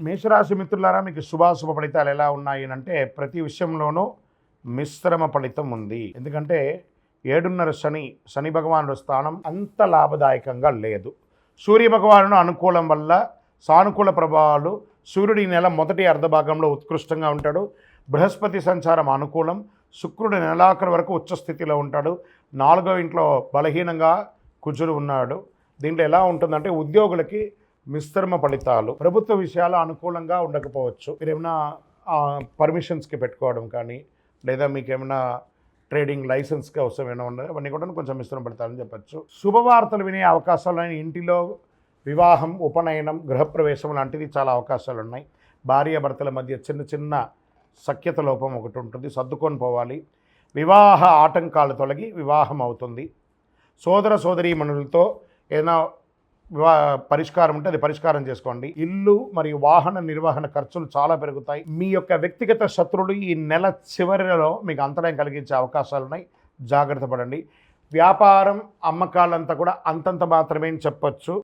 మేషరాశి మిత్రులారా, మీకు శుభాశుభ ఫలితాలు ఎలా ఉన్నాయి అంటే ప్రతి విషయంలోనూ మిశ్రమ ఫలితం ఉంది. ఎందుకంటే 7.5 శని భగవానుడు స్థానం అంత లాభదాయకంగా లేదు. సూర్య భగవానుడు అనుకూలం వల్ల సానుకూల ప్రభావాలు. సూర్యుడి నెల మొదటి అర్ధభాగంలో ఉత్కృష్టంగా ఉంటాడు. బృహస్పతి సంచారం అనుకూలం. శుక్రుడు నెలాఖరు వరకు ఉచ్చస్థితిలో ఉంటాడు. 4వ ఇంట్లో బలహీనంగా కుజుడు ఉన్నాడు. దీంట్లో ఎలా ఉంటుందంటే ఉద్యోగులకి మిశ్రమ ఫలితాలు. ప్రభుత్వ విషయాలు అనుకూలంగా ఉండకపోవచ్చు. మీరు ఏమైనా పర్మిషన్స్కి పెట్టుకోవడం కానీ, లేదా మీకు ఏమైనా ట్రేడింగ్ లైసెన్స్కి అవసరం ఏమైనా ఉండదు, అవన్నీ కూడా కొంచెం మిశ్రమ ఫలితాలని చెప్పచ్చు. శుభవార్తలు వినే అవకాశాలు, ఇంటిలో వివాహం, ఉపనయనం, గృహప్రవేశం లాంటిది చాలా అవకాశాలు ఉన్నాయి. భార్యాభర్తల మధ్య చిన్న చిన్న సఖ్యత లోపం ఒకటి ఉంటుంది, సర్దుకొని పోవాలి. వివాహ ఆటంకాలు తొలగి వివాహం అవుతుంది. సోదర సోదరీమణులతో ఏదైనా పరిష్కారం ఉంటే అది పరిష్కారం చేసుకోండి. ఇల్లు మరియు వాహన నిర్వహణ ఖర్చులు చాలా పెరుగుతాయి. మీ యొక్క వ్యక్తిగత శత్రువులు ఈ నెల చివరిలో మీకు అంతరాయం కలిగించే అవకాశాలు ఉన్నాయి, జాగ్రత్త పడండి. వ్యాపారం, అమ్మకాలంతా కూడా అంతంత మాత్రమే చెప్పచ్చు.